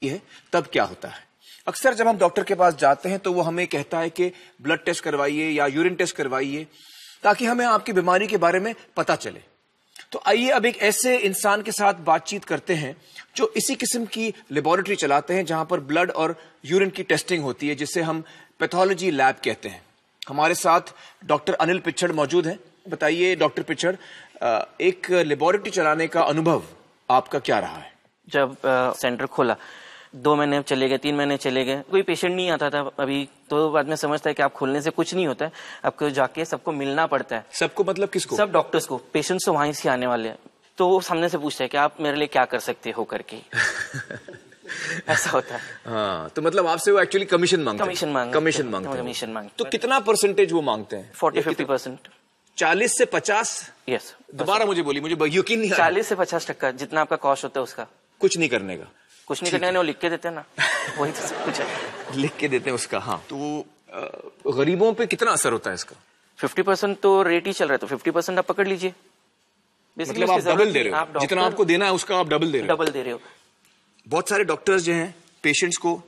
है तब क्या होता है। अक्सर जब हम डॉक्टर के पास जाते हैं तो वो हमें कहता है कि ब्लड टेस्ट करवाइए या यूरिन टेस्ट करवाइए ताकि हमें आपकी बीमारी के बारे में पता चले। तो आइए अब एक ऐसे इंसान के साथ बातचीत करते हैं जो इसी किस्म की लेबोरेटरी चलाते हैं जहां पर ब्लड और यूरिन की टेस्टिंग होती है, जिसे हम पैथोलॉजी लैब कहते हैं। हमारे साथ डॉक्टर अनिल पिछड़ मौजूद हैं। बताइए डॉक्टर पिछड़, एक लेबोरेटरी चलाने का अनुभव आपका क्या रहा है? जब सेंटर खोला 2 महीने चले गए, 3 महीने चले गए, कोई पेशेंट नहीं आता था। अभी तो बाद में समझता है कि आप खोलने से कुछ नहीं होता है, आपको जाके सबको मिलना पड़ता है। सबको मतलब किसको? सब डॉक्टर्स को। पेशेंट्स तो वहीं से आने वाले हैं, तो वो सामने से पूछता है कि आप मेरे लिए क्या कर सकते हो करके। ऐसा होता है। हाँ, तो मतलब आपसे वो एक्चुअली कमीशन मांगते हैं। कमीशन मांगते। तो कितना परसेंटेज वो मांगते हैं? 40-50%। 40 से 50? यस। दोबारा मुझे बोली, मुझे यकीन नहीं। 40 से 50% जितना आपका कॉस्ट होता है उसका। कुछ नहीं करने का? कुछ नहीं करने का, वो लिख के देते हैं ना। वही तो सब कुछ है। लिख के देते हैं उसका। हाँ, तो गरीबों पे कितना असर होता है इसका? 50% तो रेट ही चल रहा है, तो 50% आप पकड़ लीजिए। मतलब आप डबल दे रहे हो, जितना आपको देना है उसका आप डबल दे रहे हो। बहुत सारे डॉक्टर्स जो हैं, पेशेंट्स को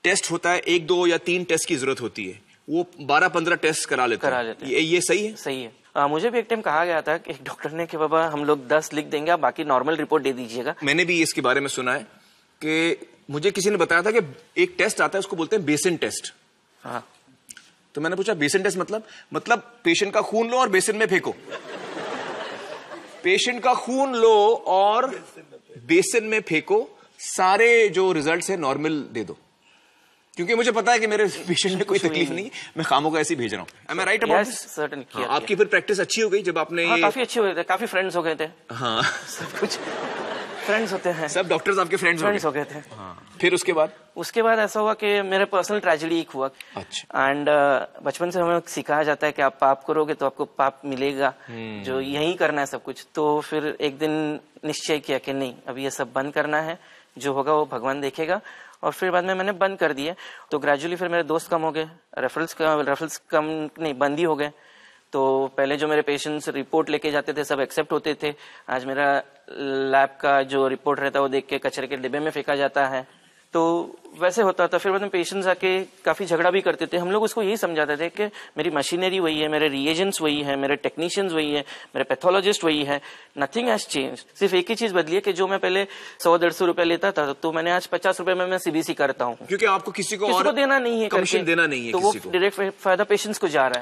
टेस्ट होता है, 1, 2 या 3 टेस्ट की जरूरत होती है, वो 12-15 टेस्ट करा लेते हैं। ये सही है? सही है। मुझे भी एक टाइम कहा गया था कि एक डॉक्टर ने कि बाबा हम लोग 10 लिख देंगे, आप बाकी नॉर्मल रिपोर्ट दे दीजिएगा। मैंने भी इसके बारे में सुना है कि मुझे किसी ने बताया था कि एक टेस्ट आता है, उसको बोलते हैं बेसिन टेस्ट। हाँ, तो मैंने पूछा बेसिन टेस्ट मतलब पेशेंट का खून लो और बेसिन में फेंको। पेशेंट का खून लो और बेसिन में फेंको, सारे जो रिजल्ट है नॉर्मल दे दो, क्योंकि मुझे पता है कि मेरे पेशेंट में कोई तकलीफ नहीं, मैं खामों का ऐसे ही भेज रहा हूँ। Am I right about this? Certainly. आपकी फिर प्रैक्टिस अच्छी हो गई जब आपने? हाँ, काफी अच्छे हुए थे, काफी फ्रेंड्स हो गए थे। हाँ, सब कुछ फ्रेंड्स होते हैं। सब डॉक्टर्स आपके फ्रेंड्स हो गए थे। हाँ। फिर उसके बाद ऐसा हुआ कि मेरे पर्सनल ट्रेजेडी एक हुआ। अच्छा। एंड बचपन से हमें सिखाया जाता है कि आप पाप करोगे तो आपको पाप मिलेगा, जो यही करना है सब कुछ। तो फिर एक दिन निश्चय किया कि नहीं, अभी ये सब बंद करना है, जो होगा वो भगवान देखेगा। और फिर बाद में मैंने बंद कर दिए। तो ग्रेजुअली फिर मेरे दोस्त कम हो गए, रेफरल्स कम नहीं, बंद ही हो गए। तो पहले जो मेरे पेशेंट्स रिपोर्ट लेके जाते थे सब एक्सेप्ट होते थे, आज मेरा लैब का जो रिपोर्ट रहता है वो देख के कचरे के डिब्बे में फेंका जाता है। तो वैसे होता था। फिर बाद में पेशेंट्स आके काफी झगड़ा भी करते थे। हम लोग उसको यही समझाते थे कि मेरी मशीनरी वही है, मेरे रिएजेंट्स वही है, मेरे टेक्नीशियंस वही है, मेरे पैथोलॉजिस्ट वही है, नथिंग हैज चेंज। सिर्फ एक ही चीज बदली है कि जो मैं पहले 100-150 रुपए लेता था तो मैंने आज 50 रुपए में मैं सीबीसी करता हूँ, क्योंकि आपको किसी को देना नहीं है, कमीशन देना नहीं है, तो वो डायरेक्ट फायदा पेशेंट्स को जा रहा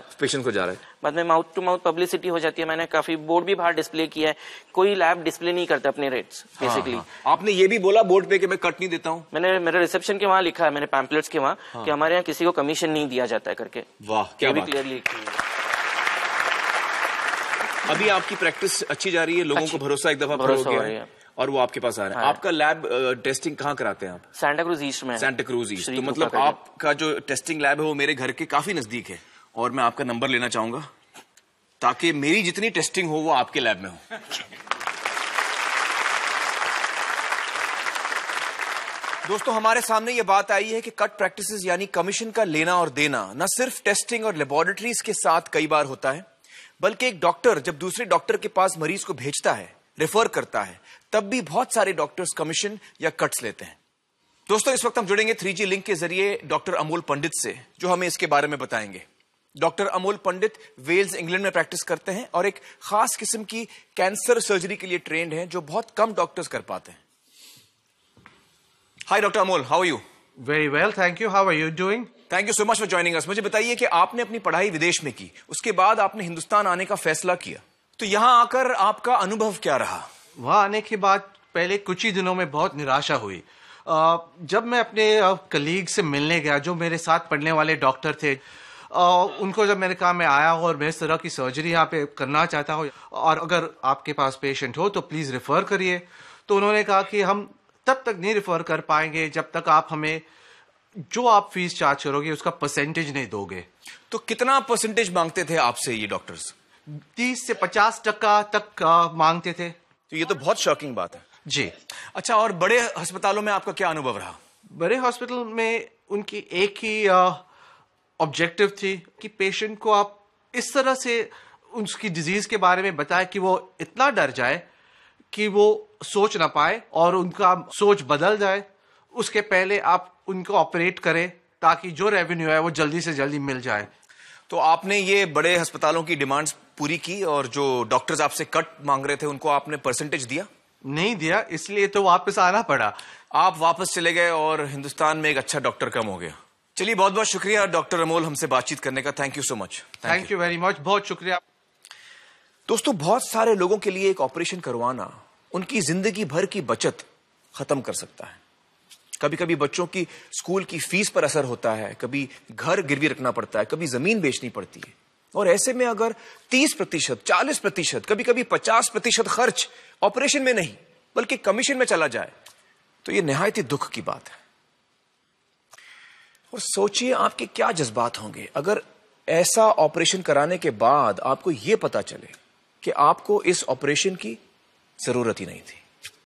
है। बाद में माउथ टू माउथ पब्लिसिटी हो जाती है। मैंने काफी बोर्ड भी बाहर डिस्प्ले किया है। कोई लैब डिस्प्ले नहीं करता अपने रेट्स बेसिकली। आपने ये भी बोला बोर्ड पे कि मैं कट नहीं देता हूँ? मैंने मेरे रिसेप्शन के वहाँ लिखा है, मेरे पैम्पलेट्स के वहाँ, कि हमारे यहाँ किसी को कमीशन नहीं दिया जाता है करके। वाह, क्या बात। क्लियरली। अभी आपकी प्रैक्टिस अच्छी जा रही है, लोगों को भरोसा एक दफा हो गया है और वो आपके पास आ रहा है। आपका लैब टेस्टिंग कहाँ कराते हैं आप? सांता क्रूज ईस्ट में। Santa cruise east. तो मतलब आपका जो टेस्टिंग लैब है वो मेरे घर के काफी नजदीक है, और मैं आपका नंबर लेना चाहूंगा ताकि मेरी जितनी टेस्टिंग हो वो आपके लैब में हो। दोस्तों, हमारे सामने ये बात आई है कि कट प्रैक्टिसेस यानी कमीशन का लेना और देना न सिर्फ टेस्टिंग और लेबोरेटरीज के साथ कई बार होता है, बल्कि एक डॉक्टर जब दूसरे डॉक्टर के पास मरीज को भेजता है, रेफर करता है, तब भी बहुत सारे डॉक्टर्स कमीशन या कट्स लेते हैं। दोस्तों, इस वक्त हम जुड़ेंगे 3G लिंक के जरिए डॉक्टर अमोल पंडित से, जो हमें इसके बारे में बताएंगे। डॉक्टर अमोल पंडित वेल्स, इंग्लैंड में प्रैक्टिस करते हैं और एक खास किस्म की कैंसर सर्जरी के लिए ट्रेंड हैं, जो बहुत कम डॉक्टर्स कर पाते हैं। Hi doctor Amol, how are you? Very well, thank you. How are you doing? Thank you so much for joining us. मुझे बताइए कि आपने अपनी पढ़ाई विदेश में की, उसके बाद आपने हिंदुस्तान आने का फैसला किया, तो यहां आकर आपका अनुभव क्या रहा? वहां आने के बाद पहले कुछ ही दिनों में बहुत निराशा हुई। जब मैं अपने कलीग से मिलने गया, जो मेरे साथ पढ़ने वाले डॉक्टर थे, उनको जब मैंने कहा मैं आया हूं और मैं इस तरह की सर्जरी यहाँ पे करना चाहता हूँ और अगर आपके पास पेशेंट हो तो प्लीज रेफर करिए, तो उन्होंने कहा कि हम तब तक नहीं रेफर कर पाएंगे जब तक आप हमें जो आप फीस चार्ज करोगे उसका परसेंटेज नहीं दोगे। तो कितना परसेंटेज मांगते थे आपसे ये डॉक्टर्स? 30 से 50% तक मांगते थे। तो ये तो बहुत शॉकिंग बात है जी। अच्छा, और बड़े अस्पतालों में आपका क्या अनुभव रहा? बड़े हॉस्पिटल में उनकी एक ही ऑब्जेक्टिव थी कि पेशेंट को आप इस तरह से उसकी डिजीज के बारे में बताएं कि वो इतना डर जाए कि वो सोच ना पाए और उनका सोच बदल जाए, उसके पहले आप उनको ऑपरेट करें ताकि जो रेवेन्यू है वो जल्दी से जल्दी मिल जाए। तो आपने ये बड़े अस्पतालों की डिमांड्स पूरी की और जो डॉक्टर्स आपसे कट मांग रहे थे उनको आपने परसेंटेज दिया? नहीं दिया, इसलिए तो वापस आना पड़ा। आप वापस चले गए और हिंदुस्तान में एक अच्छा डॉक्टर कम हो गया। चलिए, बहुत बहुत शुक्रिया डॉक्टर अमोल हमसे बातचीत करने का। Thank you so much. Thank you very much, बहुत शुक्रिया। दोस्तों, बहुत सारे लोगों के लिए एक ऑपरेशन करवाना उनकी जिंदगी भर की बचत खत्म कर सकता है। कभी कभी बच्चों की स्कूल की फीस पर असर होता है, कभी घर गिरवी रखना पड़ता है, कभी जमीन बेचनी पड़ती है। और ऐसे में अगर 30%, 40%, कभी कभी 50% खर्च ऑपरेशन में नहीं बल्कि कमीशन में चला जाए तो यह निहायत ही दुख की बात है। और सोचिए आपके क्या जज्बात होंगे अगर ऐसा ऑपरेशन कराने के बाद आपको यह पता चले कि आपको इस ऑपरेशन की जरूरत ही नहीं थी।